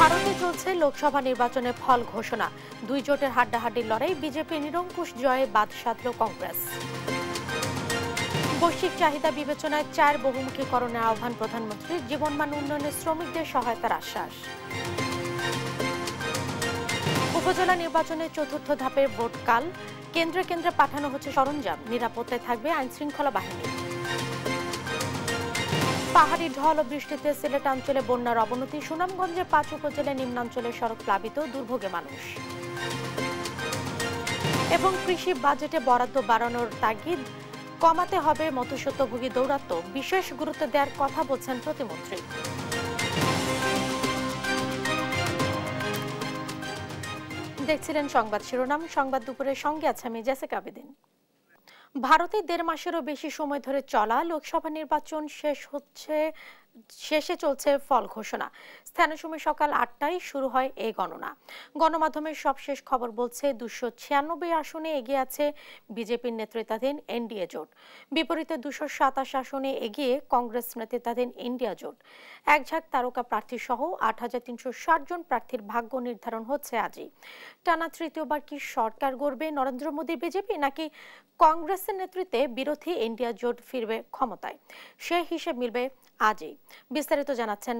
ভারতে চলছে লোকসভা নির্বাচনের ফল ঘোষণা। দুই জোটের হাড্ডাহাড্ডির লড়াই, বিজেপি নিরঙ্কুশ জয়ে বাদ সাধল কংগ্রেস। বৈশ্বিক চাহিদা বিবেচনায় 4 বহুমুখীকরণের আহ্বান প্রধানমন্ত্রীর, জীবনমান উন্নয়নে শ্রমিকদের সহায়তার আশ্বাস। উপজেলা নির্বাচনের চতুর্থ ধাপের ভোট কাল, কেন্দ্রে কেন্দ্রে পাঠানো হচ্ছে সরঞ্জাম, নিরাপত্তায় থাকবে আইনশৃঙ্খলা বাহিনী। পাহাড়ি ঢল ও বৃষ্টিতে সিলেট অঞ্চলে বন্যার অবনতি, সুনামগঞ্জে 5 উপজেলায় নিম্নাঞ্চলের সড়ক প্লাবিত, দুর্ভোগে মানুষ। এবং কৃষি বাজেটে বরাদ্দ বাড়ানোর তাগিদ, কমাতে হবে মধ্যস্বত্বভোগী দৌরাত্ম্য, বিশেষ গুরুত্ব দেওয়ার কথা বলছেন প্রতিমন্ত্রী। দেখছিলেন সংবাদ শিরোনাম। সংবাদ দুপুরের সঙ্গে আছে আমি জেসিকা আবেদিন। ভারতে 1.5 মাসেরও বেশি সময় ধরে চলা লোকসভা নির্বাচন শেষে চলছে ফল ঘোষণা। স্থানীয় সময় সকাল 8টায় শুরু হয় এই গণনা। গণমাধ্যমের সবশেষ খবর বলছে 296 আসনে এগিয়ে আছে বিজেপির নেতৃত্বাধীন এনডিএ জোট, বিপরীতে 227 আসনে এগিয়ে কংগ্রেস নেতৃত্বাধীন ইন্ডিয়া জোট। এক ঝাঁক তারকা প্রার্থী সহ 8360 জন প্রার্থীর ভাগ্য নির্ধারণ হচ্ছে আজই। টানা তৃতীয়বার কি সরকার গড়বে নরেন্দ্র মোদীর বিজেপি, নাকি কংগ্রেসের নেতৃত্বে বিরোধী ইন্ডিয়া জোট ফিরবে ক্ষমতায়, সে হিসেব মিলবে আজই। বিস্তারিত জানাচ্ছেন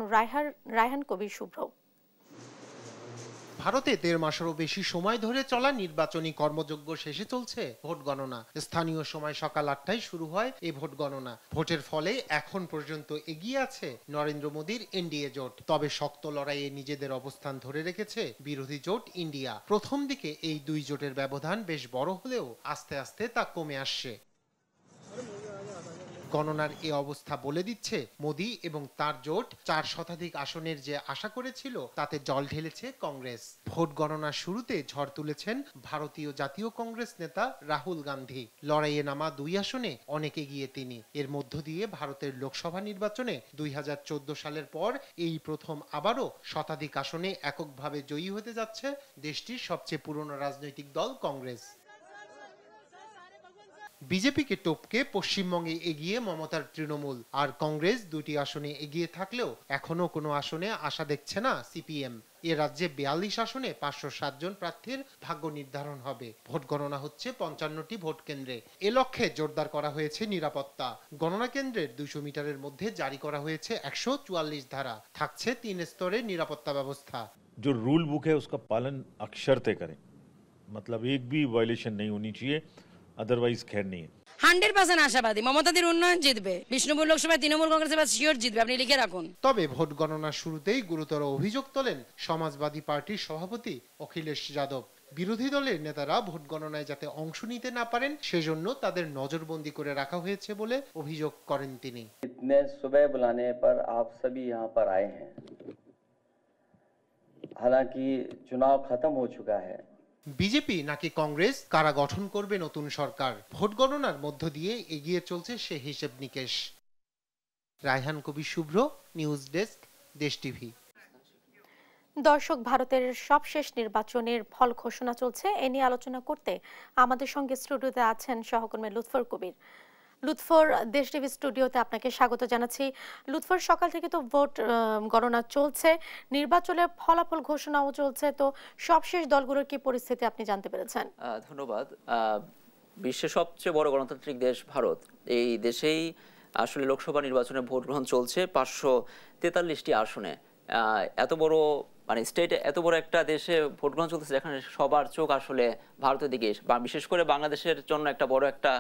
রায়হান কবির শুভ্র। ভারতে 1.5 মাসেরও বেশি সময় ধরে চলা নির্বাচনী কর্মযজ্ঞ শেষে চলছে ভোট গণনা। স্থানীয় সময় সকাল 8টায় শুরু হয় এই ভোট গণনা। ভোটের ফলে এখন পর্যন্ত এগিয়ে আছে নরেন্দ্র মোদীর এনডিএ জোট। তবে শক্ত লড়াইয়ে নিজেদের অবস্থান ধরে রেখেছে বিরোধী জোট ইন্ডিয়া। প্রথম দিকে এই দুই জোটের ব্যবধান বেশ বড় হলেও আস্তে আস্তে তা কমে আসছে। গণনার এ অবস্থা বলে দিচ্ছে মোদী এবং তার জোট 4 শতাধিক আসনের যে আশা করেছিল তাতে জল ঢেলেছে কংগ্রেস। ভোট গণনার শুরুতে ঝড় তুলেছেন ভারতীয় জাতীয় কংগ্রেস নেতা রাহুল গান্ধী। লড়াইয়ে নামা 2 আসনে অনেক এগিয়ে তিনি। এর মধ্য দিয়ে ভারতের লোকসভা নির্বাচনে 2014 সালের পর এই প্রথম আবারও শতাধিক আসনে এককভাবে জয়ী হতে যাচ্ছে দেশটির সবচেয়ে পুরনো রাজনৈতিক দল কংগ্রেস। বিজেপিকে টপকে পশ্চিমবঙ্গে এগিয়ে মমতার তৃণমূল, আর কংগ্রেস 2টি আসনে এগিয়ে থাকলেও এখনো কোনো আসনে আশা দেখছে না সিপিএম। এ রাজ্যে 42 আসনে 507 জন প্রার্থীর ভাগ্য নির্ধারণ হবে। ভোট গণনা হচ্ছে 55টি ভোট কেন্দ্রে। এ লক্ষ্যে জোরদার করা হয়েছে নিরাপত্তা। গণনা কেন্দ্রের 200 মিটারের মধ্যে জারি করা হয়েছে 144 ধারা। থাকছে 3 স্তরের নিরাপত্তা ব্যবস্থা। जो रूल बुक है उसका पालन अक्षरते करें, मतलब एक भी वायलेशन नहीं होनी चाहिए, अदरवाइज खैर नहीं है। 100% আশাবাদী মমতাদের উন্নয়ন জিতবে। বিষ্ণুপুর লোকসভায় তৃণমূল কংগ্রেসের বাস শিওর জিতবে, আপনি লিখে রাখুন। তবে ভোট গণনার শুরুতেই গুরুতর অভিযোগ তোলেন সমাজবাদী পার্টির সভাপতি অখিলেশ যাদব। বিরোধী দলের নেতারা ভোট গণনায় যাতে অংশ নিতে না পারেন সেজন্য তাদের নজরবন্দি করে রাখা হয়েছে বলে অভিযোগ করেন তিনি। इतने सुबह बुलाने पर आप सभी यहाँ पर आए हैं, हालांकि चुनाव खत्म हो चुका है। বিজেপি নাকি কংগ্রেস, কারা গঠন করবে নতুন সরকার, ভোট গণনার মধ্য দিয়ে এগিয়ে চলছে সে হিসেব নিকেশ। রায়হান কবির শুভ্র, নিউজ ডেস্ক, দেশ টিভি। দর্শক, ভারতের সবশেষ নির্বাচনের ফল ঘোষণা চলছে। এ নিয়ে আলোচনা করতে আমাদের সঙ্গে স্টুডিওতে আছেন সহকর্মী লুৎফর কবির। লুৎফর, দেশ টিভি স্টুডিওতে আপনাকে স্বাগত জানাচ্ছি। লুৎফর, সকাল থেকে তো ভোট গণনা চলছে, নির্বাচনের ফলাফল ঘোষণাও চলছে, তো সবশেষ দলগুলোর কি পরিস্থিতি আপনি জানতে পেরেছেন? ধন্যবাদ। বিশ্বের সবচেয়ে বড় গণতান্ত্রিক দেশ ভারত, এই দেশেই আসলে লোকসভা নির্বাচনে ভোট গ্রহণ চলছে 543টি আসনে। এত বড় স্টেটে এত বড় একটা দেশে ভোট গ্রহণ চলতেছে যেখানে সবার চোখ আসলে ভারতের দিকে, বিশেষ করে বাংলাদেশের জন্য একটা বড় একটা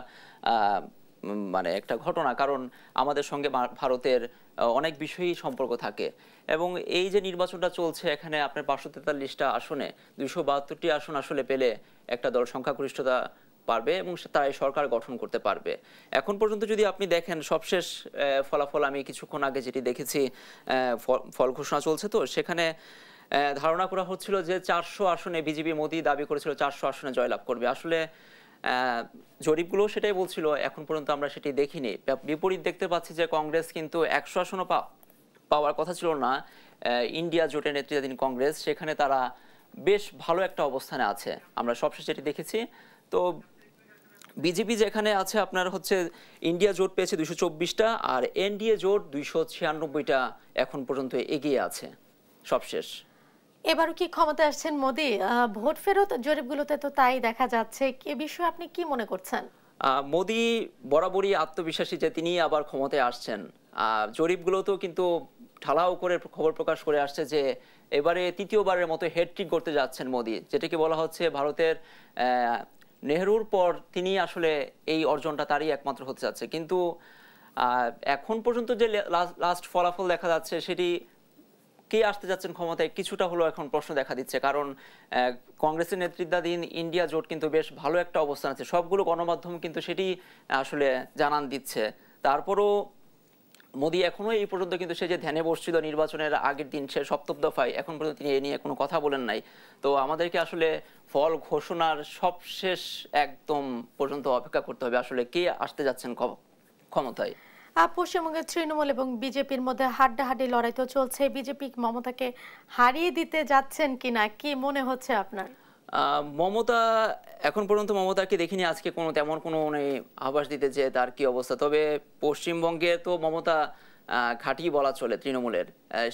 একটা ঘটনা, কারণ আমাদের সঙ্গে ভারতের অনেক বিষয়ই সম্পর্ক থাকে। এবং এই যে নির্বাচনটা চলছে এখানে আপনার 543টা আসনে 272টি আসন আসলে পেলে একটা দল সংখ্যাগরিষ্ঠতা পারবে এবং তারাই সরকার গঠন করতে পারবে। এখন পর্যন্ত যদি আপনি দেখেন সবশেষ ফলাফল, আমি কিছুক্ষণ আগে যেটি দেখেছি ফল ঘোষণা চলছে, তো সেখানে ধারণা করা হচ্ছিল যে 400 আসনে বিজেপি, মোদী দাবি করেছিল 400 আসনে জয়লাভ করবে। আসলে জরিপগুলো সেটাই বলছিল, এখন পর্যন্ত আমরা সেটি দেখিনি। বিপরীত দেখতে পাচ্ছি যে কংগ্রেস কিন্তু 100 আসনও পাওয়ার কথা ছিল না। ইন্ডিয়া জোটের নেতৃত্বাধীন কংগ্রেস, সেখানে তারা বেশ ভালো একটা অবস্থানে আছে, আমরা সবশেষ যেটি দেখেছি। তো বিজেপি যেখানে আছে আপনার হচ্ছে ইন্ডিয়া জোট পেয়েছে 224টা আর এনডিএ জোট 296টা এখন পর্যন্ত এগিয়ে আছে সবশেষ। এবারও কি ক্ষমতায় আসছেন মোদি? ভোট ফেরত জরিপগুলোতে তো তাই দেখা যাচ্ছে। এ বিষয়ে আপনি কি মনে করছেন? মোদি বরাবরই আত্মবিশ্বাসী যে তিনি আবার ক্ষমতায় আসছেন। জরিপগুলোতেও কিন্তু ঢালাও করে খবর প্রকাশ করে আসছে যে এবারে তৃতীয়বারের মতো হ্যাটট্রিক করতে যাচ্ছেন মোদি, যেটাকে বলা হচ্ছে ভারতের নেহরুর পর তিনি আসলে এই অর্জনটা তারই একমাত্র হতে যাচ্ছে। কিন্তু এখন পর্যন্ত যে লাস্ট ফলাফল দেখা যাচ্ছে সেটি কে আসতে যাচ্ছেন ক্ষমতায় কিছুটা হলো এখন প্রশ্ন দেখা দিচ্ছে। কারণ কংগ্রেসের নেতৃত্বাধীন ইন্ডিয়া জোট কিন্তু বেশ ভালো একটা অবস্থান আছে, সবগুলো গণমাধ্যম কিন্তু সেটি আসলে জানান দিচ্ছে। তারপরও মোদি এখনো এই পর্যন্ত কিন্তু সে যে ধ্যানে বসছিল নির্বাচনের আগের দিন, সে সপ্তম দফায়, এখন পর্যন্ত তিনি এ নিয়ে কোনো কথা বলেন নাই। তো আমাদেরকে আসলে ফল ঘোষণার সবশেষ একদম পর্যন্ত অপেক্ষা করতে হবে আসলে কে আসতে যাচ্ছেন ক্ষমতায়। পশ্চিমবঙ্গের তৃণমূল এবং বিজেপির মধ্যে হাড্ডাহাড্ডি লড়াই তো চলছে। বিজেপি মমতাকে হারিয়ে দিতে যাচ্ছেন কিনা, কি মনে হচ্ছে আপনার? মমতা, এখন পর্যন্ত মমতাকে দেখিনি আজকে তেমন কোনো আভাস দিতে যে তার কি অবস্থা। তবে পশ্চিমবঙ্গে তো মমতা ঘাঁটি বলা চলে তৃণমূলের,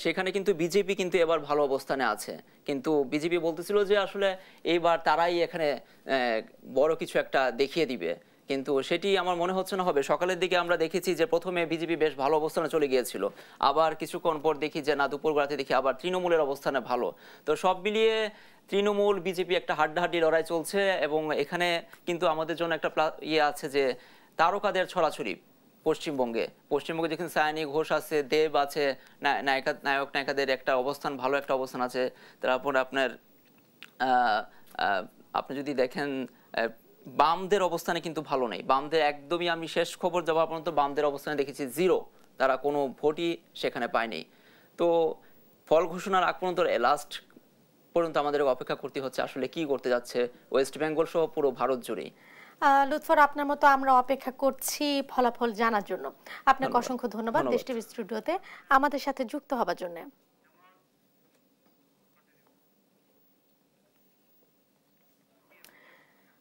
সেখানে কিন্তু বিজেপি কিন্তু এবার ভালো অবস্থানে আছে। কিন্তু বিজেপি বলতেছিল যে আসলে এইবার তারাই এখানে বড় কিছু একটা দেখিয়ে দিবে, কিন্তু সেটি আমার মনে হচ্ছে না হবে। সকালের দিকে আমরা দেখেছি যে প্রথমে বিজেপি বেশ ভালো অবস্থানে চলে গিয়েছিল, আবার কিছুক্ষণ পর দেখি যে না, দুপুরবেলাতে দেখি আবার তৃণমূলের অবস্থানে ভালো। তো সব মিলিয়ে তৃণমূল বিজেপি একটা হাড্ডাহাড্ডি লড়াই চলছে, এবং এখানে কিন্তু আমাদের জন্য একটা আছে যে তারকাদের ছড়াছড়ি পশ্চিমবঙ্গে যেখানে সায়নী ঘোষ আছে, দেব আছে, নায়ক নায়িকাদের একটা অবস্থান, ভালো একটা অবস্থান আছে। তারপর আপনি যদি দেখেন বামদের অবস্থানে কিন্তু ভালো নেই। বামদের একদমই, আমি শেষ খবর যাওয়া পর্যন্ত বামদের অবস্থানে দেখেছি 0, তারা কোনো ভোটই সেখানে পায়নি। তো ফল ঘোষণার আগ পর্যন্ত লাস্ট পর্যন্ত আমাদের অপেক্ষা করতে হচ্ছে আসলে কি করতে যাচ্ছে ওয়েস্ট বেঙ্গল সহ পুরো ভারত জুড়েই। লুৎফর, আপনার মতো আমরা অপেক্ষা করছি ফলাফল জানার জন্য। আপনাকে অসংখ্য ধন্যবাদ দেশ টিভি স্টুডিওতে আমাদের সাথে যুক্ত হবার জন্য।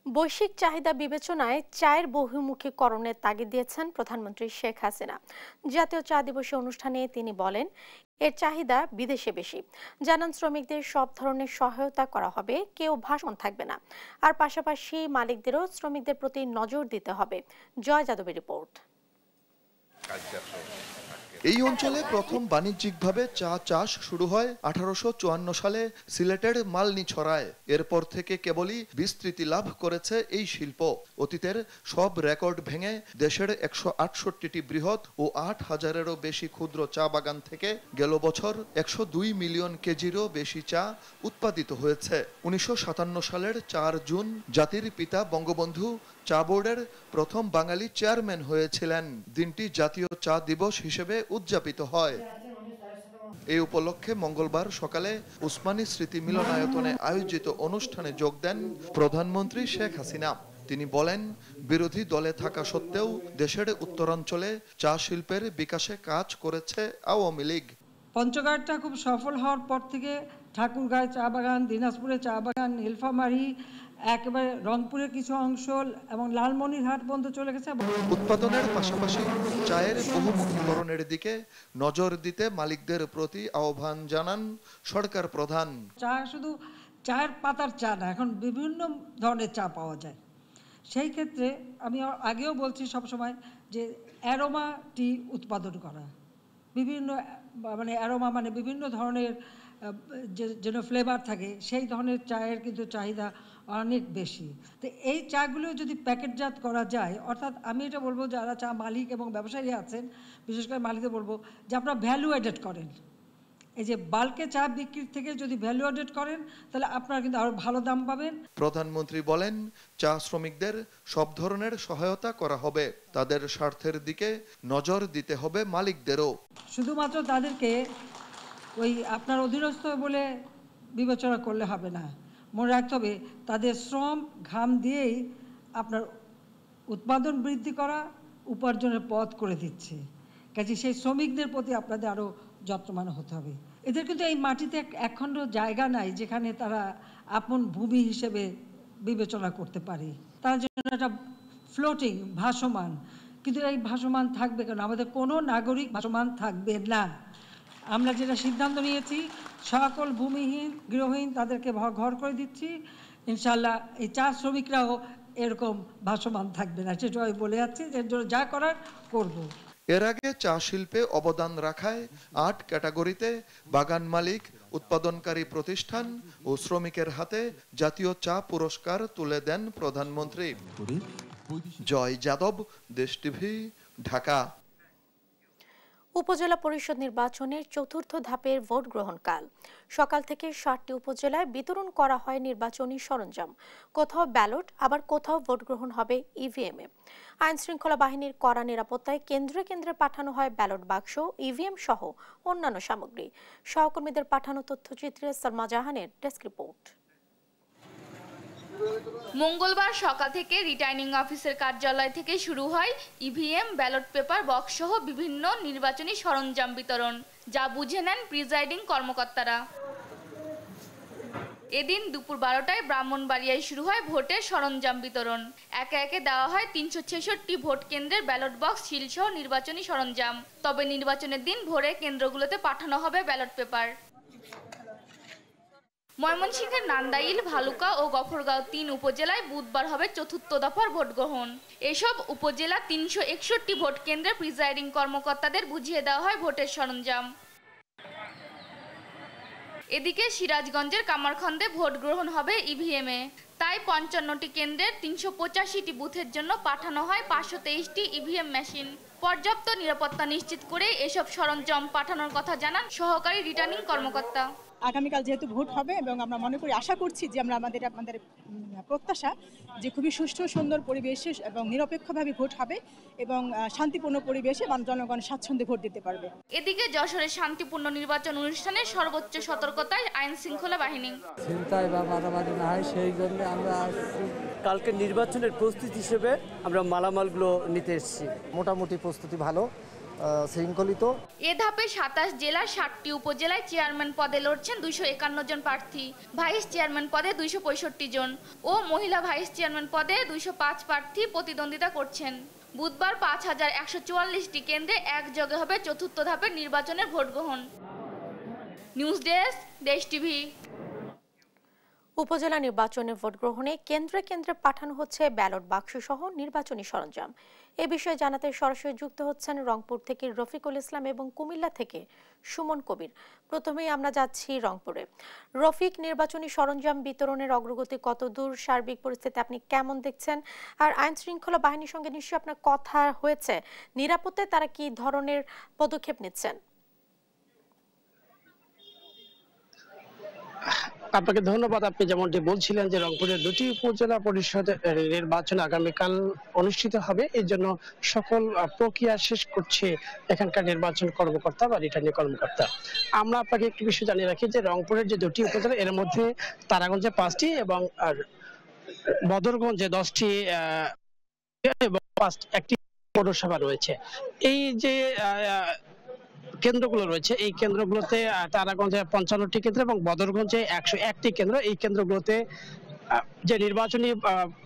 বৈশ্বিক চাহিদা বিবেচনায় চায়ের বহুমুখীকরণের তাগিদ দিয়েছেন প্রধানমন্ত্রী শেখ হাসিনা। জাতীয় চা দিবসের অনুষ্ঠানে তিনি বলেন, এর চাহিদা বিদেশে বেশি। জানান, শ্রমিকদের সব ধরনের সহায়তা করা হবে, কেউ ভাষণ থাকবে না। আর পাশাপাশি মালিকদেরও শ্রমিকদের প্রতি নজর দিতে হবে। জয় যাদবের রিপোর্ট। এই অঞ্চলে প্রথম বাণিজ্যিকভাবে চা চাষ শুরু হয় 1854 সালে সিলেটের মালনীছড়ায়। এরপর থেকে কেবলই বিস্তৃতি লাভ করেছে এই শিল্প। অতীতের সব রেকর্ড ভেঙে দেশের 168টি বৃহৎ ও 8,000-এরও বেশি ক্ষুদ্র চা বাগান থেকে গেল বছর 102 মিলিয়ন কেজিরও বেশি চা উৎপাদিত হয়েছে। 1957 সালের 4 জুন জাতির পিতা বঙ্গবন্ধু চা বোর্ডের প্রথম বাঙালি চেয়ারম্যান হয়েছিলেন। দিনটি জাতীয় চা দিবস হিসেবে উদযাপিত হয়। এই উপলক্ষে মঙ্গলবার সকালে উসমানী স্মৃতি মিলনায়তনে আয়োজিত অনুষ্ঠানে যোগ দেন প্রধানমন্ত্রী শেখ হাসিনা। তিনি বলেন, বিরোধী দলে থাকা সত্ত্বেও দেশের উত্তরাঞ্চলে চা শিল্পের বিকাশে কাজ করেছে আওয়ামী লীগ। পঞ্চগড়টা খুব সফল হওয়ার পর থেকে ঠাকুরগাঁয় চা বাগান, দিনাজপুরে চা বাগান, নীলফামারী, একেবারে রংপুরের কিছু অংশ এবং লালমনিরহাট পর্যন্ত চলে গেছে। উৎপাদনের পাশাপাশি চায়ের বহুমুখীকরণের দিকে নজর দিতে মালিকদের প্রতি আহ্বান জানান সরকার প্রধান। চা শুধু চায়ের পাতার চা না, এখন বিভিন্ন ধরনের চা পাওয়া যায়। সেই ক্ষেত্রে আমি আগেও বলছি সবসময় যে অ্যারোমা টি উৎপাদন করা, বিভিন্ন অ্যারোমা মানে বিভিন্ন ধরনের যেন ফ্লেভার থাকে, সেই ধরনের চায়ের কিন্তু চাহিদা অনেক বেশি। তো এই চাগুলো যদি প্যাকেটজাত করা যায়, অর্থাৎ আমি এটা বলবো যারা চা মালিক এবং ব্যবসায়ী আছেন, বিশেষ করে মালিকদের বলবো যে আপনারা ভ্যালু অ্যাডেড করেন। এই যে বাল্কে চা বিক্রির থেকে যদি ভ্যালু অ্যাডেড করেন, তাহলে আপনারা কিন্তু আরো ভালো দাম পাবেন। প্রধানমন্ত্রী বলেন, চা শ্রমিকদের সব ধরনের সহায়তা করা হবে, তাদের স্বার্থের দিকে নজর দিতে হবে মালিকদেরও। শুধুমাত্র তাদেরকে ওই আপনার অধীনস্থ বলে বিবেচনা করলে হবে না, মনে রাখতে হবে তাদের শ্রম ঘাম দিয়েই আপনার উৎপাদন বৃদ্ধি করা উপার্জনের পথ করে দিচ্ছে। কাজে সেই শ্রমিকদের প্রতি আপনাদের আরও যত্নবান হতে হবে। এদের কিন্তু এই মাটিতে একখণ্ড জায়গা নাই যেখানে তারা আপন ভূমি হিসেবে বিবেচনা করতে পারে। তার জন্য একটা ফ্লোটিং, ভাসমান। কিন্তু এই ভাসমান থাকবে কেন? আমাদের কোনো নাগরিক ভাসমান থাকবে না। আমরা যেটা সিদ্ধান্ত নিয়েছি, সকল ভূমিহীন গৃহহীন তাদেরকে ঘর করে দিচ্ছি। ইনশাল্লাহ এই চা শ্রমিকরাও এরকম ভাসমান থাকবে না, সেটা আমি বলে যাচ্ছি। এর জন্য যা করার করব। এর আগে চা শিল্পে অবদান রাখায় 8 ক্যাটাগরিতে বাগান মালিক, উৎপাদনকারী প্রতিষ্ঠান ও শ্রমিকের হাতে জাতীয় চা পুরস্কার তুলে দেন প্রধানমন্ত্রী। জয় যাদব, দেশ টিভি, ঢাকা। উপজেলা পরিষদ নির্বাচনের চতুর্থ ধাপের ভোট গ্রহণ কাল সকাল থেকে 60টি উপজেলায় বিতরণ করা হয় নির্বাচনী সরঞ্জাম। কোথাও ব্যালট, আবার কোথাও ভোট গ্রহণ হবে ইভিএমে। আইন শৃঙ্খলা বাহিনীর কড়া নিরাপত্তায় কেন্দ্রে কেন্দ্রে পাঠানো হয় ব্যালট বাক্স, ইভিএম সহ অন্যান্য সামগ্রী। সহকর্মীদের পাঠানো তথ্যচিত্রে সালমা জাহানের ডেস্ক রিপোর্ট। মঙ্গলবার সকাল থেকে রিটার্নিং অফিসের কার্যালয় থেকে শুরু হয় ইভিএম, ব্যালট পেপার বক্স সহ বিভিন্ন নির্বাচনী সরঞ্জাম বিতরণ, যা বুঝে নেন প্রিজাইডিং কর্মকর্তারা। এদিন দুপুর 12টায় ব্রাহ্মণবাড়িয়ায় শুরু হয় ভোটের সরঞ্জাম বিতরণ। একে একে দেওয়া হয় 366টি ভোট কেন্দ্রের ব্যালট বক্স, সিল সহ নির্বাচনী সরঞ্জাম। তবে নির্বাচনের দিন ভোরে কেন্দ্রগুলোতে পাঠানো হবে ব্যালট পেপার। ময়মনসিংহের নান্দাইল, ভালুকা ও গফরগাঁও 3 উপজেলায় বুধবার হবে চতুর্থ দফার ভোট গ্রহণ। এসব উপজেলা 361টি ভোট কেন্দ্রে প্রিজাইডিং কর্মকর্তাদের বুঝিয়ে দেওয়া হয় ভোটের সরঞ্জাম। এদিকে সিরাজগঞ্জের কামারখন্দে ভোট গ্রহণ হবে ইভিএমে। তাই 55টি কেন্দ্রের 385টি বুথের জন্য পাঠানো হয় 523টি ইভিএম মেশিন। পর্যাপ্ত নিরাপত্তা নিশ্চিত করে এসব সরঞ্জাম পাঠানোর কথা জানান সহকারী রিটার্নিং কর্মকর্তা। আগামীকাল যেহেতু ভোট হবে এবং আমরা মনে করি, আশা করছি যে আমাদের প্রত্যাশা যে খুবই সুষ্ঠু সুন্দর পরিবেশে এবং নিরপেক্ষভাবে ভোট হবে এবং শান্তিপূর্ণ পরিবেশে জনগণ স্বাচ্ছন্দ্যে ভোট দিতে পারবে। এদিকে যশোরের শান্তিপূর্ণ নির্বাচন অনুষ্ঠানে সর্বোচ্চ সতর্কতায় আইন শৃঙ্খলা বাহিনী। চিন্তায় বা মারামারি না হয় সেই জন্য আমরা কালকে নির্বাচনের প্রস্তুতি হিসেবে আমরা মালামালগুলো নিতে এসেছি। মোটামুটি প্রস্তুতি ভালো, শৃঙ্খলিত। এ ধাপে 27 জেলার 60টি উপজেলায় চেয়ারম্যান পদে লড়ছেন 251 জন প্রার্থী, ভাইস চেয়ারম্যান পদে 265 জন ও মহিলা ভাইস চেয়ারম্যান পদে 205 প্রার্থী প্রতিদ্বন্দ্বিতা করছেন। বুধবার 5144টি কেন্দ্রে একযোগে হবে চতুর্থ ধাপের নির্বাচনের ভোট গ্রহণ। নিউজ ডেস্ক, দেশ টিভি। উপজেলা নির্বাচনে ভোট গ্রহণে কেন্দ্রে কেন্দ্রে পাঠানো হচ্ছে ব্যালট বাক্স সহ নির্বাচনী সরঞ্জাম। এ বিষয়ে জানাতে সরাসরি যুক্ত হচ্ছেন রংপুর থেকে রফিকুল ইসলাম এবং কুমিল্লা থেকে সুমন কবির। প্রথমেই আমরা যাচ্ছি রংপুরে। রফিক, নির্বাচনী সরঞ্জাম বিতরণের অগ্রগতি কতদূর, সার্বিক পরিস্থিতি আপনি কেমন দেখছেন? আর আইন শৃঙ্খলা বাহিনীর সঙ্গে নিশ্চয়ই আপনার কথা হয়েছে, নিরাপত্তায় তারা কি ধরনের পদক্ষেপ নিচ্ছেন? আপনাকে ধন্যবাদ। আপনি যেমনটি বলছিলেন যে রংপুরের 2টি উপজেলা পরিষদ নির্বাচন আগামীকাল অনুষ্ঠিত হবে, এর জন্য সকল প্রক্রিয়া শেষ করছে এখানকার নির্বাচন কর্মকর্তা বা রিটার্নিং কর্মকর্তা। আমরা আপনাকে একটু বিষয় জানিয়ে রাখি যে রংপুরের যে 2টি উপজেলা, এর মধ্যে তারাগঞ্জে 5টি এবং বদরগঞ্জে 10টি এবং 1টি পৌরসভা রয়েছে। এই যে কেন্দ্রগুলো রয়েছে, এই কেন্দ্রগুলোতে তারাগঞ্জে 55টি কেন্দ্র এবং বদরগঞ্জে 101টি কেন্দ্র। এই কেন্দ্রগুলোতে যে নির্বাচনী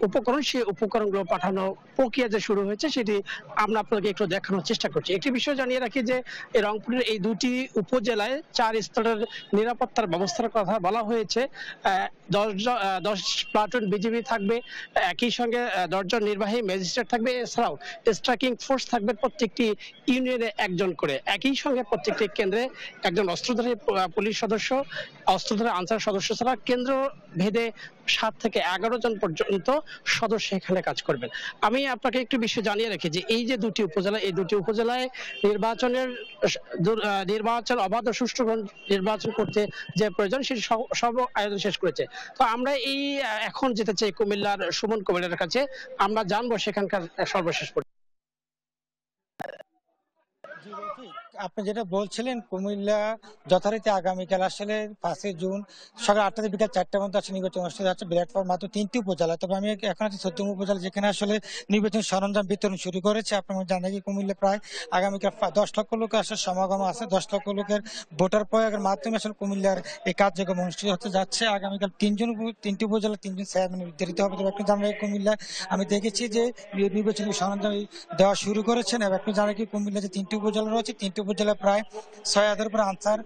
উপকরণ, সেই উপকরণগুলো পাঠানো প্রক্রিয়া যে শুরু হয়েছে সেটি আমরা আপনাকে একটু দেখানোর চেষ্টা করছি। একটি বিষয় জানিয়ে রাখি যে রংপুরের এই 2টি উপজেলায় 4 স্তরের নিরাপত্তার ব্যবস্থার কথা বলা হয়েছে। 10 প্লাটুন বিজিবি থাকবে, একই সঙ্গে 10 জন নির্বাহী ম্যাজিস্ট্রেট থাকবে, এছাড়াও স্ট্রাইকিং ফোর্স থাকবে প্রত্যেকটি ইউনিয়নে 1 জন করে। একই সঙ্গে প্রত্যেকটি কেন্দ্রে একজন অস্ত্রধারী পুলিশ সদস্য, অস্ত্রধারী আনসার সদস্য ছাড়া কেন্দ্র ভেদে 7 থেকে 11 জন পর্যন্ত সদস্য এখানে কাজ করবেন। আমি আপনাকে একটু বিষয় জানিয়ে রাখি যে এই যে 2টি উপজেলা, এই 2টি উপজেলায় নির্বাচন অবাধ ও সুষ্ঠু নির্বাচন করতে যে প্রয়োজন সেটি সব আয়োজন শেষ করেছে। তো আমরা এই এখন যেতে চাই কুমিল্লার সুমন কবিরের কাছে, আমরা জানবো সেখানকার সর্বশেষ। আপনি যেটা বলছিলেন, কুমিল্লা যথারীতি আগামীকাল আসলে 5 জুন সকাল 8টা থেকে বিকাল 4টা পর্যন্ত আসলে নির্বাচন অনুষ্ঠিত হচ্ছে প্ল্যাটফর্ম মাত্র 3টি উপজেলা। তবে আমি এখন আছি 14 উপজেলা, যেখানে আসলে নির্বাচন সরঞ্জাম বিতরণ শুরু করেছে। আপনারা জানেন কি কুমিল্লা প্রায় আগামীকাল 10 লক্ষ লোক আসলে সমাগম আছে। 10 লক্ষ লোকের ভোটার প্রয়োগের মাধ্যমে আসলে কুমিল্লার এই কার্যক্রম অনুষ্ঠিত হতে যাচ্ছে। আগামীকাল 3টি উপজেলা 3 জন চেয়ারম্যান নির্ধারিত হবে। তবে আপনি জানেন কুমিল্লা আমি দেখেছি যে নির্বাচনী সরঞ্জাম দেওয়া শুরু করেছেন। এবং আপনি জানেন কি কুমিল্লা যে 3টি উপজেলা রয়েছে। 3টি উপজেলা প্রায় 6,000 উপরে আনসার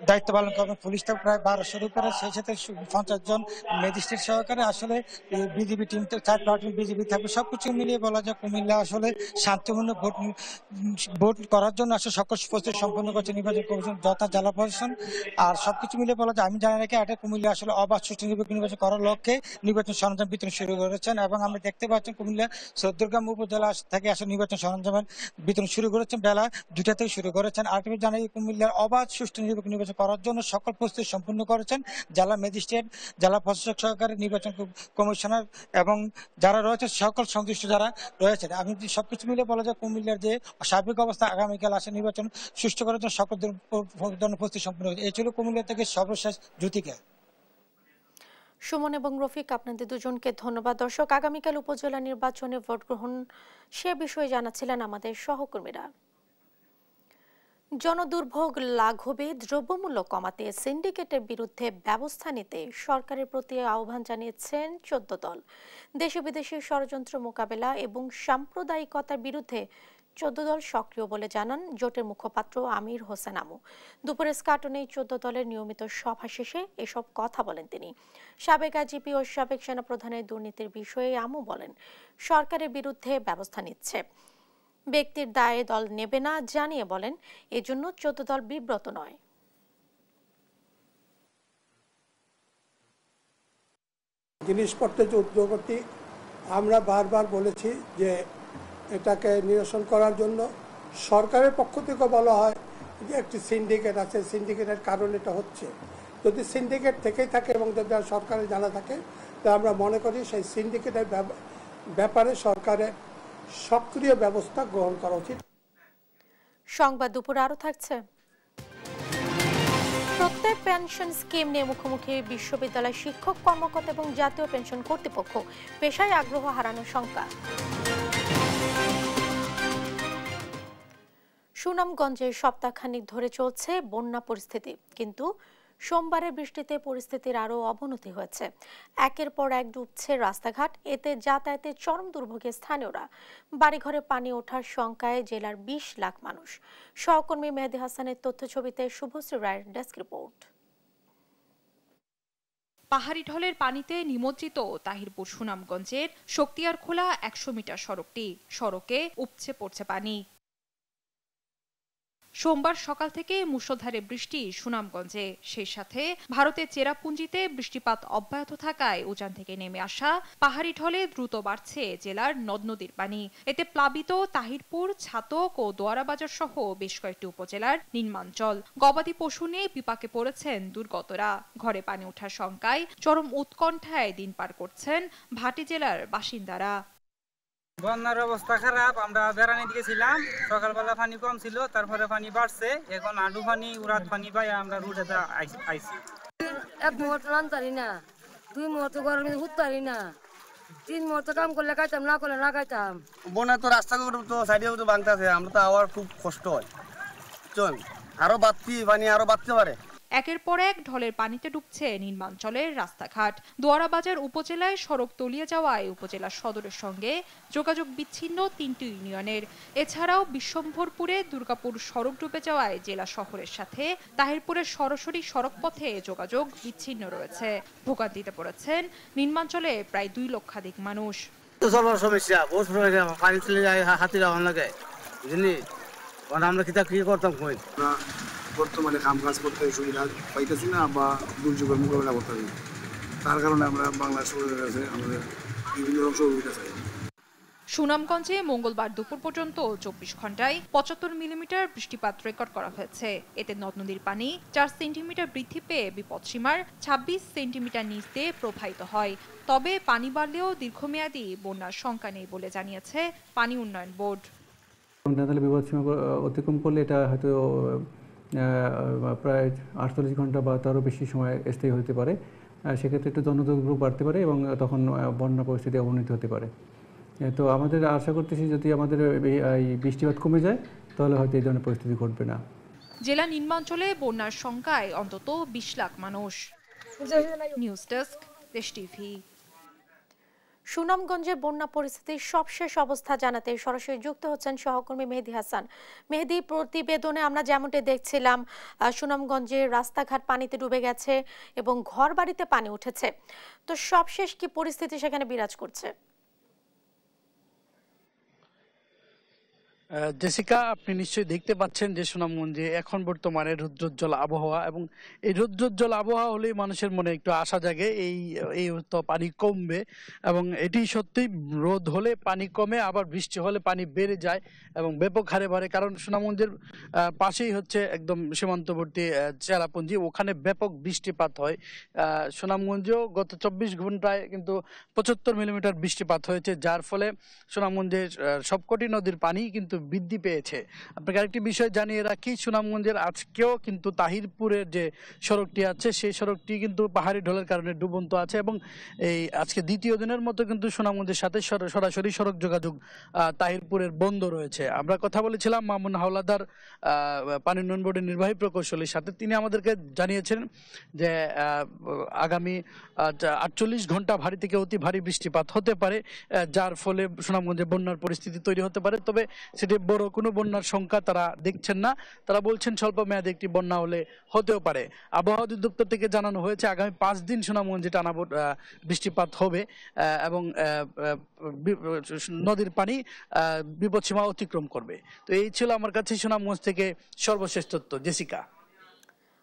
দায়িত্ব পালন করবেন, পুলিশটা প্রায় 1200-এর উপরে, সেই সাথে 50 জন ম্যাজিস্ট্রেট সহকারে আসলে বিজিবি টিম, 4 প্লাটুন বিজিবি থাকবে। সবকিছু মিলিয়ে বলা যায় কুমিল্লা আসলে শান্তিপূর্ণ ভোট করার জন্য আসলে সকল প্রস্তুতি সম্পন্ন করছে নির্বাচন কমিশন, যথা জেলা প্রশাসন। আর সবকিছু মিলিয়ে বলা যায়, আমি জানি রাখি আগে কুমিল্লা আসলে অবাধ সুষ্ঠু নির্বাচন করার লক্ষ্যে নির্বাচন সরঞ্জাম বিতরণ শুরু করেছেন, এবং আমরা দেখতে পাচ্ছেন কুমিল্লা চৌদ্দগ্রাম উপজেলা থেকে আসলে নির্বাচন সরঞ্জামের বিতরণ শুরু করেছেন, বেলা 2টা থেকে শুরু করেছেন। আর তুমি জানাই কুমিল্লার অবাধ সুষ্ঠু নির্বাচন করার জন্য সকল প্রস্তুতি সম্পূর্ণ করেছেন জেলা ম্যাজিস্ট্রেট, জেলা প্রশাসক সহকারে নির্বাচন কমিশনার এবং যারা রয়েছে সকল সংশ্লিষ্ট যারা রয়েছেন। আমি সবকিছু মিলে বলা যায় কুমিল্লার যে স্বাভাবিক অবস্থা আগামীকাল আসে নির্বাচন সুষ্ঠু করার জন্য সকল ধরনের প্রস্তুতি সম্পূর্ণ হয়েছে। এই ছিল কুমিল্লা থেকে সর্বশেষ জ্যোতিকা। সুমন এবং রফিক, আপনাদের দুজনকে ধন্যবাদ। দর্শক, আগামীকাল উপজেলা নির্বাচনে ভোট গ্রহণ সে বিষয়ে জানাচ্ছিলেন আমাদের সহকর্মীরা। জনদুর্ভোগ লাঘবে দ্রব্যমূল্য কমাতে সিন্ডিকেটের বিরুদ্ধে ব্যবস্থা নিতে সরকারের প্রতি আহ্বান জানিয়েছেন 14 দল। দেশে বিদেশে ষড়যন্ত্র মোকাবেলা এবং সাম্প্রদায়িকতার বিরুদ্ধে 14 দল সক্রিয় বলে জানান জোটের মুখপাত্র আমির হোসেন আমু। দুপুরে স্কাটনে 14 দলের নিয়মিত সভা শেষে এসব কথা বলেন তিনি। সাবেক আইজিপি ও সাবেক সেনাপ্রধানের দুর্নীতির বিষয়ে আমু বলেন, সরকারের বিরুদ্ধে ব্যবস্থা নিচ্ছে, ব্যক্তির দায়ে দল নেবে না জানিয়ে বলেন, এজন্য 14 দল বিব্রত নয়। জিনিসপত্রের যে উদ্যোগটি আমরা বারবার বলেছি যে এটাকে নিরসন করার জন্য সরকারের পক্ষ থেকে বলা হয় যে একটি সিন্ডিকেট আছে, সিন্ডিকেটের কারণে এটা হচ্ছে। যদি সিন্ডিকেট থেকেই থাকে এবং যদি সরকারের জানা থাকে, তা আমরা মনে করি সেই সিন্ডিকেটের ব্যাপারে সরকারের সক্রিয় ব্যবস্থা গ্রহণ করা উচিত। সংবাদ দুপুরে আরো থাকছে। প্রত্যেক পেনশন স্কিম নিয়ে মুখোমুখি বিশ্ববিদ্যালয় শিক্ষক, কর্মকর্তা এবং জাতীয় পেনশন কর্তৃপক্ষ, পেশায় আগ্রহ হারানোর শঙ্কা। সুনামগঞ্জে সপ্তাহখানিক ধরে চলছে বন্যা পরিস্থিতি, কিন্তু সোমবারের বৃষ্টিতে পরিস্থিতির আরও অবনতি হয়েছে। একের পর এক ডুবছে রাস্তাঘাট, এতে যাতায়াতে চরম দুর্ভোগে স্থানীয়রা। বাড়িঘরে পানি ওঠার শঙ্কায় জেলার 20 লাখ মানুষ। সহকর্মী মেহেদী হাসানের তথ্য ছবিতে শুভশ্রী রায়ের ডেস্ক রিপোর্ট। পাহাড়ি ঢলের পানিতে নিমজ্জিত তাহিরপুর সুনামগঞ্জের শক্তিয়ারখোলা 100 মিটার সড়কটি, সড়কে উপচে পড়ছে পানি। সোমবার সকাল থেকে মুষলধারে বৃষ্টি সুনামগঞ্জে, সেই সাথে ভারতের চেরাপুঞ্জিতে বৃষ্টিপাত অব্যাহত থাকায় উজান থেকে নেমে আসা পাহাড়ি ঢলে দ্রুত বাড়ছে জেলার নদ নদীর পানি। এতে প্লাবিত তাহিরপুর, ছাতক ও দোয়ারাবাজার সহ বেশ কয়েকটি উপজেলার নিম্নাঞ্চল। গবাদি পশু নিয়ে বিপাকে পড়েছেন দুর্গতরা। ঘরে পানি ওঠার শঙ্কায় চরম উৎকণ্ঠায় দিন পার করছেন ভাটি জেলার বাসিন্দারা। বন্যার অবস্থা খারাপ, আমরা বেড়ানি দিয়েছিলাম, সকালবেলা পানি কম ছিল, তারপরে পানি বাড়ছে, এখন আডু পানি উড়াত পানি পাই আমরা রুটে আইছি। 1 মুহূর্ত রান্তারি না, 2 মুহূর্ত গরমে হুতারি না, 3 মুহূর্ত কাম করলে খাইতাম, না করলে না খাইতাম। বন্যা তো রাস্তাগুলো তো সাইডেও তো ভাঙতেছে, আমরা তো আবার খুব কষ্ট হয়। চল আরো পানি আরো বাড়তে পারে। একের পর এক ঢলের পানিতে ডুবছে নিম্নাঞ্চলের রাস্তাঘাট। দোয়ারাবাজার উপজেলায় সড়ক তলিয়ে যাওয়ায় উপজেলা সদরের সঙ্গে যোগাযোগ বিচ্ছিন্ন 3টি ইউনিয়নের। এছাড়াও বিশ্বম্ভরপুরে দুর্গাপুর সড়ক ডুবে যাওয়ায় জেলা শহরের সাথে তাহিরপুরের সরাসরি সড়ক পথে যোগাযোগ বিচ্ছিন্ন রয়েছে। ভোগান্তিতে পড়েছেন নিম্নাঞ্চলে প্রায় 2 লক্ষাধিক মানুষ। সমস্যা বহুত সমস্যা, পানি চলে যায়, হাতিরা লাগে বুঝলি, আমরা কি করতাম কই বর্তমানে কাম কাজ করতে সুবিধা পাইতেছি না বা দুর্যোগের মোকাবেলা করতে পারি, তার কারণে আমরা বাংলা সরকারের কাছে আমাদের বিভিন্ন রকম সহযোগিতা চাই। সুনামগঞ্জে মঙ্গলবার দুপুর পর্যন্ত 24 ঘন্টায় 75 মিলিমিটার বৃষ্টিপাত রেকর্ড করা হয়েছে। এতে নদ নদীর পানি 4 সেন্টিমিটার বৃদ্ধি পেয়ে বিপদসীমার 26 সেন্টিমিটার নিচ দিয়ে প্রবাহিত হয়। তবে পানি বাড়লেও দীর্ঘমেয়াদী বন্যার শঙ্কা নেই বলে জানিয়েছে পানি উন্নয়ন বোর্ড। বিপদসীমা অতিক্রম করলে এটা হয়তো প্রায় 48 ঘন্টা বা তারও বেশি সময় স্থায়ী হতে পারে। সেক্ষেত্রে একটু জনদুর্ভোগ বাড়তে পারে এবং তখন বন্যা পরিস্থিতি অবনতি হতে পারে। তো আমাদের আশা করতেছি যদি আমাদের এই বৃষ্টিপাত কমে যায় তাহলে হয়তো এই ধরনের পরিস্থিতি ঘটবে না। জেলা নিম্নাঞ্চলে বন্যার শঙ্কায় অন্তত 20 লাখ মানুষ। নিউজ ডেস্ক, দেশ টিভি। সুনামগঞ্জের বন্যা পরিস্থিতির সবশেষ অবস্থা জানাতে সরাসরি যুক্ত হচ্ছেন সহকর্মী মেহেদী হাসান। মেহেদী, প্রতিবেদনে আমরা যেমনটি দেখছিলাম সুনামগঞ্জের রাস্তাঘাট পানিতে ডুবে গেছে এবং ঘরবাড়িতে পানি উঠেছে, তো সবশেষ কি পরিস্থিতি সেখানে বিরাজ করছে? জেসিকা, আপনি নিশ্চয়ই দেখতে পাচ্ছেন যে সুনামগঞ্জে এখন বর্তমানে রৌদ্রোজ্জ্বল আবহাওয়া, এবং এই রৌদ্রোজ্জ্বল আবহাওয়া হলেই মানুষের মনে একটু আশা জাগে এই তো পানি কমবে, এবং এটি সত্যি রোদ হলে পানি কমে, আবার বৃষ্টি হলে পানি বেড়ে যায় এবং ব্যাপক হারে বাড়ে। কারণ সুনামগঞ্জের পাশেই হচ্ছে একদম সীমান্তবর্তী চেরাপুঞ্জি, ওখানে ব্যাপক বৃষ্টিপাত হয়। সুনামগঞ্জেও গত 24 ঘন্টায় কিন্তু 75 মিলিমিটার বৃষ্টিপাত হয়েছে, যার ফলে সুনামগঞ্জের সবকটি নদীর পানি কিন্তু বৃদ্ধি পেয়েছে। আপনাকে আরেকটি বিষয় জানিয়ে রাখি, সুনামগঞ্জের আজকেও কিন্তু তাহিরপুরের যে সড়কটি আছে সেই সড়কটি কিন্তু পাহাড়ি ঢলের কারণে ডুবন্ত আছে, এবং এই আজকে দ্বিতীয় দিনের মতো কিন্তু সুনামগঞ্জের সাথে সরাসরি সড়ক যোগাযোগ তাহিরপুরের বন্ধ রয়েছে। আমরা কথা বলেছিলাম মামুন হাওলাদার, পানি উন্নয়ন বোর্ডের নির্বাহী প্রকৌশলীর সাথে। তিনি আমাদেরকে জানিয়েছেন যে আগামী 48 ঘন্টা ভারী থেকে অতি ভারী বৃষ্টিপাত হতে পারে, যার ফলে সুনামগঞ্জে বন্যার পরিস্থিতি তৈরি হতে পারে। তবে সেটি বড় কোনো বন্যার সংখ্যা তারা দেখছেন না। তারা বলছেন স্বল্প মেয়াদে একটি বন্যা হলে হতেও পারে। আবহাওয়া অধিদপ্তর থেকে জানানো হয়েছে আগামী 5 দিন সুনামগঞ্জে টানা বৃষ্টিপাত হবে এবং নদীর পানি বিপদসীমা অতিক্রম করবে। তো এই ছিল আমার কাছে সুনামগঞ্জ থেকে সর্বশেষ তথ্য। জেসিকা।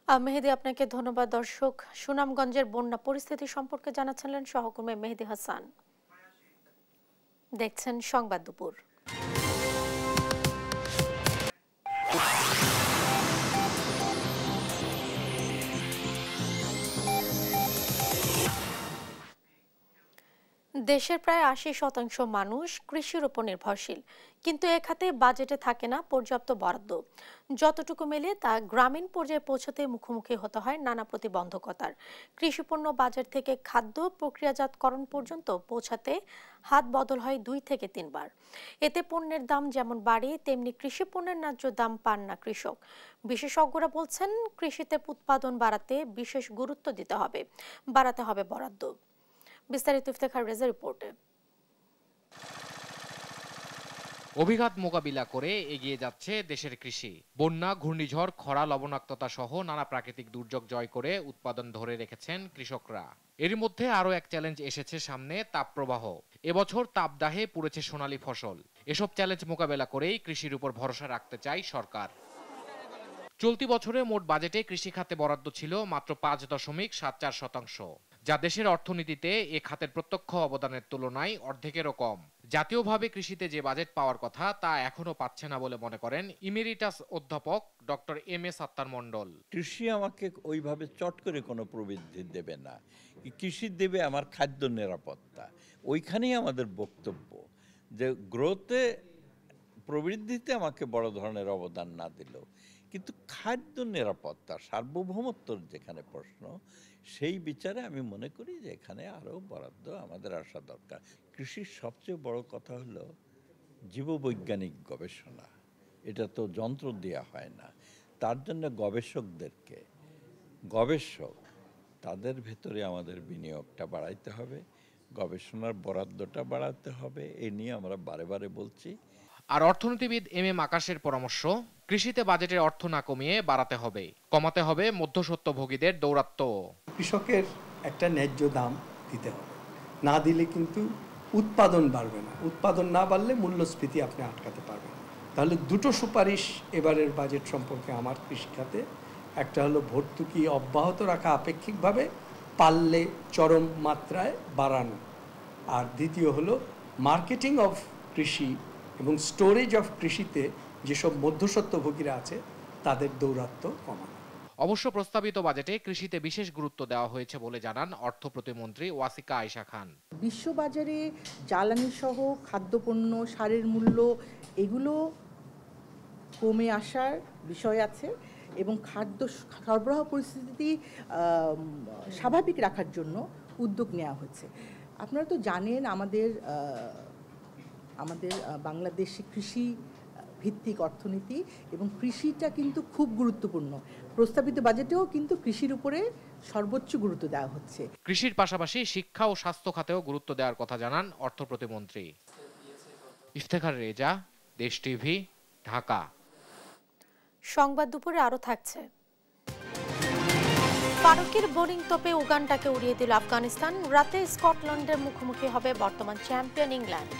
মেহেদী, আপনাকে ধন্যবাদ। দর্শক, সুনামগঞ্জের বন্যা পরিস্থিতি সম্পর্কে জানাচ্ছিলেন সহকর্মী মেহেদী হাসান। দেখছেন সংবাদ দুপুর। দেশের প্রায় 80% মানুষ কৃষির উপর নির্ভরশীল, কিন্তু এ খাতে বাজেটে থাকে না পর্যাপ্ত বরাদ্দ। যতটুকু মেলে তা গ্রামীণ পর্যায়ে পৌঁছতে মুখোমুখি হতে হয় নানা প্রতিবন্ধকতার। কৃষিপণ্য বাজার থেকে খাদ্য প্রক্রিয়াজাতকরণ পর্যন্ত পৌঁছাতে হাত বদল হয় 2 থেকে 3 বার। এতে পণ্যের দাম যেমন বাড়ে, তেমনি কৃষি পণ্যের ন্যায্য দাম পান না কৃষক। বিশেষজ্ঞরা বলছেন, কৃষিতে উৎপাদন বাড়াতে বিশেষ গুরুত্ব দিতে হবে, বাড়াতে হবে বরাদ্দ। বিস্তারিত ইফতেখার রেজা রিপোর্টে। অভিঘাত মোকাবিলা করে এগিয়ে যাচ্ছে দেশের কৃষি। বন্যা, ঘূর্ণিঝড়, খরা, লবণাক্ততা সহ নানা প্রাকৃতিক দুর্যোগ জয় করে উৎপাদন ধরে রেখেছেন কৃষকরা। এর মধ্যে আরো এক চ্যালেঞ্জ এসেছে সামনে, তাপপ্রবাহ। এবছর তাপদাহে পুড়েছে সোনালী ফসল। এসব চ্যালেঞ্জ মোকাবেলা করেই কৃষির উপর ভরসা রাখতে চায় সরকার। চলতি বছরে মোট বাজেটে কৃষি খাতে বরাদ্দ ছিল মাত্র 5.74%, যা দেশের অর্থনীতিতে এ খাতের প্রত্যক্ষ অবদানের তুলনায় অর্ধেকেরও কম। জাতীয়ভাবে কৃষিতে যে বাজেট পাওয়ার কথা তা এখনো পাচ্ছে না বলে মনে করেন ইমেরিটাস অধ্যাপক ডক্টর এম.এ. সাত্তার মণ্ডল। কৃষি আমাকে ওইভাবে চট করে কোনো প্রবৃদ্ধি দেবে না, কৃষি দেবে আমার খাদ্য নিরাপত্তা। ওইখানেই আমাদের বক্তব্য, যে গ্রোথে প্রবৃদ্ধিতে আমাকে বড় ধরনের অবদান না দিলেও কিন্তু খাদ্য নিরাপত্তা, সার্বভৌমত্বর যেখানে প্রশ্ন, সেই বিচারে আমি মনে করি যে এখানে আরও বরাদ্দ আমাদের আসা দরকার। কৃষির সবচেয়ে বড় কথা হলো জীববৈজ্ঞানিক গবেষণা। এটা তো যন্ত্র দেওয়া হয় না, তার জন্য গবেষক তাদের ভেতরে আমাদের বিনিয়োগটা বাড়াইতে হবে, গবেষণার বরাদ্দটা বাড়াতে হবে। এ নিয়ে আমরা বারে বারে বলছি। আর অর্থনীতিবিদ এম.এ. আকাশের পরামর্শ, কৃষিতে বাজেটের অর্থ না কমিয়ে বাড়াতে হবে, কমাতে হবে মধ্যস্বত্বভোগীদের দৌরাত্ম্য। কৃষকের একটা ন্যায্য দাম দিতে হবে, না দিলে কিন্তু উৎপাদন বাড়বে না। উৎপাদন না বাড়লে মূল্যস্ফীতি আপনি আটকাতে পারবেন না। তাহলে দুটো সুপারিশ এবারের বাজেট সম্পর্কে আমার কৃষিখাতে, একটা হলো ভর্তুকি অব্যাহত রাখা আপেক্ষিকভাবে, পারলে চরম মাত্রায় বাড়ানো, আর দ্বিতীয় হলো মার্কেটিং অফ কৃষি এবং স্টোরেজ অফ কৃষিতে যেসব মধ্যস্বত্বভোগীরা আছে তাদের দৌরাত্ম্য কমানো। অবশ্য প্রস্তাবিত বাজেটে কৃষিতে বিশেষ গুরুত্ব দেওয়া হয়েছে বলে জানান অর্থ প্রতিমন্ত্রী ওয়াসিকা আয়েশা খান। বিশ্ববাজারে জ্বালানি সহ খাদ্যপণ্য, সারের মূল্য এগুলো কমে আসার বিষয় আছে এবং খাদ্য সরবরাহ পরিস্থিতি স্বাভাবিক রাখার জন্য উদ্যোগ নেওয়া হয়েছে। আপনারা তো জানেন আমাদের বাংলাদেশে কৃষি ভিত্তিক অর্থনীতি এবং কৃষিটা কিন্তু খুব গুরুত্বপূর্ণ। প্রস্তাবিত বাজেটেও কিন্তু কৃষির উপরে সর্বোচ্চ গুরুত্ব দেওয়া হচ্ছে। কৃষির পাশাপাশি শিক্ষা ও স্বাস্থ্য খাতেও গুরুত্ব দেওয়ার কথা জানান অর্থ প্রতিমন্ত্রী। ইফতেখার রেজা, দেশ টিভি, ঢাকা। সংবাদ দুপুরে আরো থাকছে। ফারুকের বোলিং তোপে উগান্ডাকে উড়িয়ে দিল আফগানিস্তান। রাতে স্কটল্যান্ডের মুখোমুখি হবে বর্তমান চ্যাম্পিয়ন ইংল্যান্ড।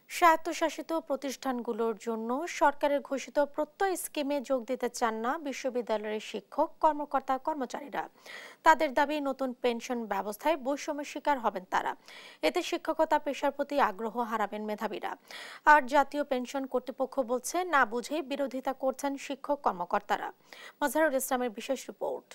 স্বায়ত্তশাসিত প্রতিষ্ঠানগুলোর জন্য সরকারের ঘোষিত প্রত্যয় স্কিমে যোগ দিতে চান না বিশ্ববিদ্যালয়ের শিক্ষক কর্মকর্তা কর্মচারীরা। তাদের দাবি নতুন পেনশন ব্যবস্থায় বৈষম্যের শিকার হবেন তারা। এতে শিক্ষকতা পেশার প্রতি আগ্রহ হারাবেন মেধাবীরা। আর জাতীয় পেনশন কর্তৃপক্ষ বলছে না বুঝেই বিরোধিতা করছেন শিক্ষক কর্মকর্তারা। মাজহারুল ইসলামের বিশেষ রিপোর্ট।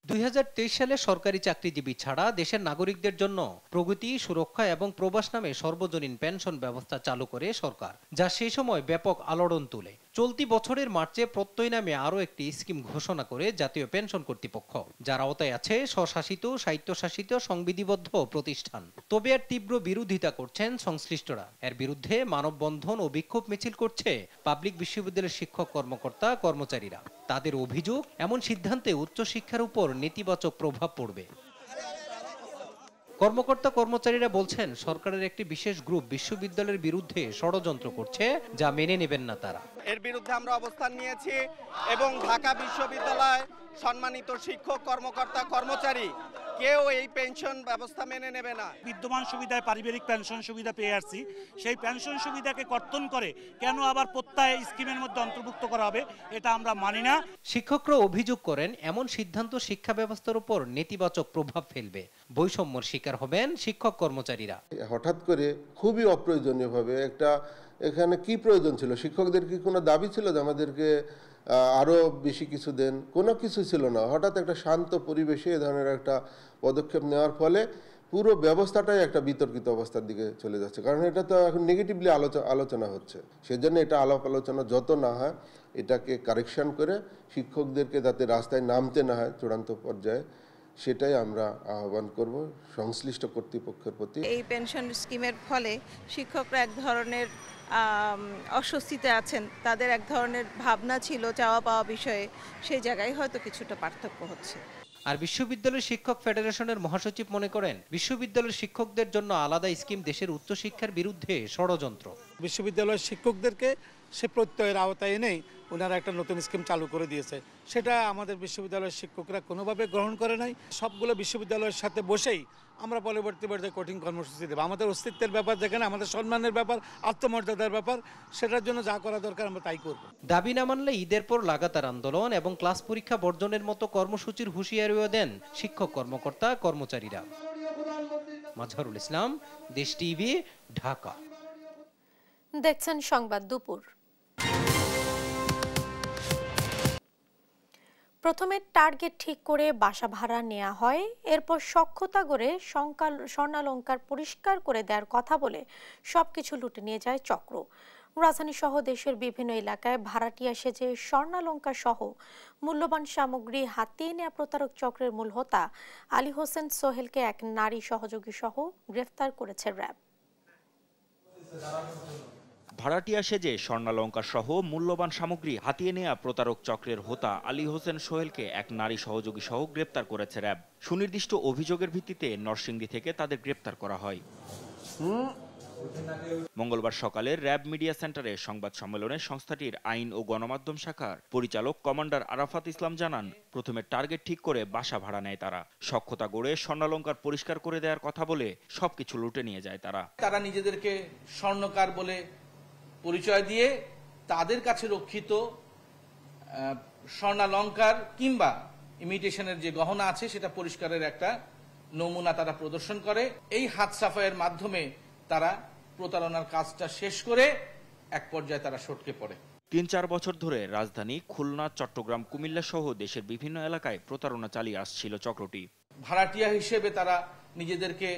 2023 সালে সরকারি চাকরিজীবী ছাড়া দেশের নাগরিকদের জন্য প্রগতি, সুরক্ষা এবং প্রবাস নামে সর্বজনীন পেনশন ব্যবস্থা চালু করে সরকার, যা সেই সময় ব্যাপক আলোড়ন তোলে। চলতি বছরের মার্চে প্রত্যয় নামে আরও একটি স্কিম ঘোষণা করে জাতীয় পেনশন কর্তৃপক্ষ, যার আওতায় আছে স্বশাসিত, স্বায়ত্তশাসিত সংবিধিবদ্ধ প্রতিষ্ঠান। তবে এর তীব্র বিরোধিতা করছেন সংশ্লিষ্টরা। এর বিরুদ্ধে মানববন্ধন ও বিক্ষোভ মিছিল করছে পাবলিক বিশ্ববিদ্যালয়ের শিক্ষক কর্মকর্তা কর্মচারীরা। তাদের অভিযোগ, এমন সিদ্ধান্তে উচ্চশিক্ষার উপর নেতিবাচক প্রভাব পড়বে। কর্মকর্তা কর্মচারীরা বলছেন সরকারের একটি বিশেষ গ্রুপ বিশ্ববিদ্যালয়ের বিরুদ্ধে ষড়যন্ত্র করছে, যা মেনে নেবেন না তারা। এর বিরুদ্ধে আমরা অবস্থান নিয়েছি এবং ঢাকা বিশ্ববিদ্যালয় সম্মানিত শিক্ষক কর্মকর্তা কর্মচারী কেউ এই পেনশন ব্যবস্থা মেনে নেবে না। বিদ্যমান সুবিধায় পারিবারিক পেনশন সুবিধা পেয়ে আসছি, সেই পেনশন সুবিধাকে কর্তন করে কেন আবার প্রত্যয় স্কিমের মধ্যে অন্তর্ভুক্ত করা হবে, এটা আমরা মানি না। শিক্ষকরা অভিযোগ করেন এমন সিদ্ধান্ত শিক্ষা ব্যবস্থার উপর নেতিবাচক প্রভাব ফেলবে। বৈষম্যের শিকার হবেন শিক্ষক কর্মচারীরা। হঠাৎ করে খুবই অপ্রয়োজনীয়ভাবে একটা, এখানে কি প্রয়োজন ছিল? শিক্ষকদের কি কোনো দাবি ছিল যে আমাদেরকে আরও বেশি কিছু দেন? কোনো কিছু ছিল না। হঠাৎ একটা শান্ত পরিবেশে এ ধরনের একটা পদক্ষেপ নেওয়ার ফলে পুরো ব্যবস্থাটাই একটা বিতর্কিত অবস্থার দিকে চলে যাচ্ছে। কারণ এটা তো এখন নেগেটিভলি আলোচনা হচ্ছে। সেজন্য এটা আলাপ আলোচনা যত না হয়, এটাকে কারেকশন করে শিক্ষকদেরকে যাতে রাস্তায় নামতে না হয় চূড়ান্ত পর্যায়ে, সেটাই আমরা আহ্বান করব সংশ্লিষ্ট কর্তৃপক্ষের প্রতি। এই পেনশন স্কিমের ফলে শিক্ষকরা এক ধরনের অস্বস্তিতে আছেন, তাদের এক ধরনের ভাবনা ছিল চাওয়া পাওয়া বিষয়ে, সেই জায়গায় হয়তো কিছুটা পার্থক্য হচ্ছে। আর বিশ্ববিদ্যালয় শিক্ষক ফেডারেশনের মহাসচিব মনে করেন বিশ্ববিদ্যালয়ের শিক্ষকদের জন্য আলাদা স্কিম দেশের উচ্চশিক্ষার বিরুদ্ধে ষড়যন্ত্র। বিশ্ববিদ্যালয়ের শিক্ষকদেরকে সে প্রত্যয়ের আওতায় এনেই ওনারা একটা নতুন স্কিম চালু করে দিয়েছে, সেটা আমাদের বিশ্ববিদ্যালয়ের শিক্ষকরা কোনোভাবে গ্রহণ করে নাই। সবগুলো বিশ্ববিদ্যালয়ের সাথে বসেই আমরা পরবর্তী পর্যায়ে কঠিন কর্মসূচি দেবো। আমাদের অস্তিত্বের ব্যাপার, যেখানে আমাদের সম্মানের ব্যাপার, আত্মমর্যাদার ব্যাপার, সেটার জন্য যা করা দরকার আমরা তাই করব। দাবি না মানলে ঈদের পর লাগাতার আন্দোলন এবং ক্লাস পরীক্ষা বর্জনের মতো কর্মসূচির হুঁশিয়ারিও দেন শিক্ষক কর্মকর্তা কর্মচারীরা। মাজহারুল ইসলাম, দেশ টিভি, ঢাকা। দেখছেন সংবাদ দুপুর। প্রথমে টার্গেট ঠিক করে বাসা ভাড়া নেওয়া হয়, এরপর সখ্যতা করে স্বর্ণালংকার পরিষ্কার করে দেওয়ার কথা বলে সবকিছু লুটে নিয়ে যায় চক্র। রাজধানী সহ দেশের বিভিন্ন এলাকায় ভাড়াটিয়া সেজে স্বর্ণালংকার সহ মূল্যবান সামগ্রী হাতিয়ে নেওয়া প্রতারক চক্রের মূল হোতা আলী হোসেন সোহেলকে এক নারী সহযোগী সহ গ্রেফতার করেছে র্যাব। ভাড়াটিয়া সেজে স্বর্ণালংকার সহ মূল্যবান সামগ্রী হাতিয়ে নেয়া প্রতারক চক্রের হোতা আলী হোসেন সোহেলকে এক নারী সহযোগী সহ গ্রেপ্তার করেছে র্যাব। সুনির্দিষ্ট অভিযোগের ভিত্তিতে নরসিংদী থেকে তাদের গ্রেপ্তার করা হয়। মঙ্গলবার সকালে র্যাব মিডিয়া সেন্টারে সংবাদ সম্মেলনে সংস্থাটির আইন ও গণমাধ্যম শাখার পরিচালক কমান্ডার আরাফাত ইসলাম জানান, প্রথমে টার্গেট ঠিক করে বাসা ভাড়া নেয় তারা। সখ্যতা গড়ে স্বর্ণালংকার পরিষ্কার করে দেওয়ার কথা বলে সবকিছু লুটে নিয়ে যায় তারা নিজেদেরকে স্বর্ণকার বলে পরিচয় দিয়ে তাদের কাছে রক্ষিত স্বর্ণালংকার কিংবা ইমিটেশনের যে গহনা আছে সেটা পরিষ্কারের একটা নমুনা তারা প্রদর্শন করে। এই হাত সাফাইয়ের মাধ্যমে তারা প্রতারণার কাজটা শেষ করে এক পর্যায়ে তারা সটকে পড়ে। ৩-৪ বছর ধরে রাজধানী খুলনা, চট্টগ্রাম, কুমিল্লা সহ দেশের বিভিন্ন এলাকায় প্রতারণা চালিয়ে আসছিল চক্রটি। ভাড়াটিয়া হিসেবে তারা নিজেদেরকে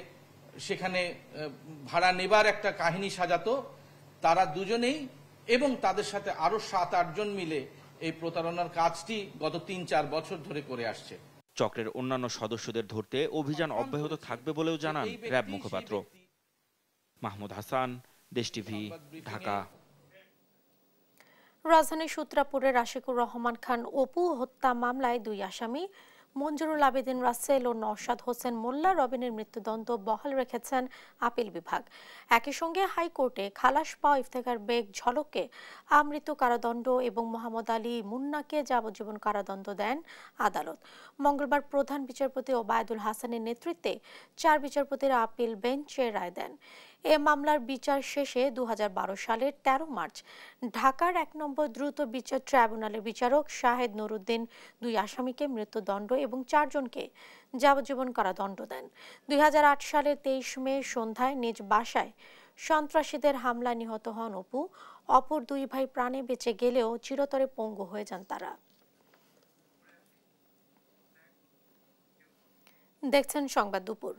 সেখানে ভাড়া নেবার একটা কাহিনী সাজাতো। তারা দুজনেই এবং তাদের সাথে আরো ৭-৮ জন মিলে এই প্রতারণার কাজটি গত ৩-৪ বছর ধরে করে আসছে। চক্রের অন্যান্য সদস্যদের ধরতে অভিযান অব্যাহত থাকবে বলেও জানান র্যাব মুখপাত্র। মাহমুদ হাসান, দেশ টিভি, ঢাকা। রাজধানীর সূত্রাপুরের আশিকুর রহমান খান অপু হত্যা মামলায় 2 আসামি মঞ্জুরুল আবেদিন রাসেল ও নওশাদ হোসেন মোল্লা রবিনের মৃত্যুদণ্ড বহাল রেখেছেন আপিল বিভাগ। একই সঙ্গে হাইকোর্টে খালাস পাওয়া ইফতেখার বেগ ঝলককে আমৃত্যু কারাদণ্ড এবং মোহাম্মদ আলী মুন্নাকে যাবজ্জীবন কারাদণ্ড দেন আদালত। মঙ্গলবার প্রধান বিচারপতি ওবায়দুল হাসানের নেতৃত্বে 4 বিচারপতির আপিল বেঞ্চ রায় দেন। এ মামলার বিচার শেষে 2012 সালের 13 মার্চ ঢাকার 1 নম্বর দ্রুত বিচার ট্রাইব্যুনালের বিচারক শাহেদ নুরুদ্দিন 2 আসামিকে মৃত্যুদণ্ড এবং 4 জনকে যাবজ্জীবন কারাদণ্ড দেন। 2008 সালের 23 মে সন্ধ্যায় নিজ বাসায় সন্ত্রাসীদের হামলায় নিহত হন অপু। অপর 2 ভাই প্রাণে বেঁচে গেলেও চিরতরে পঙ্গু হয়ে যান তারা। দেখছেন সংবাদ দুপুর।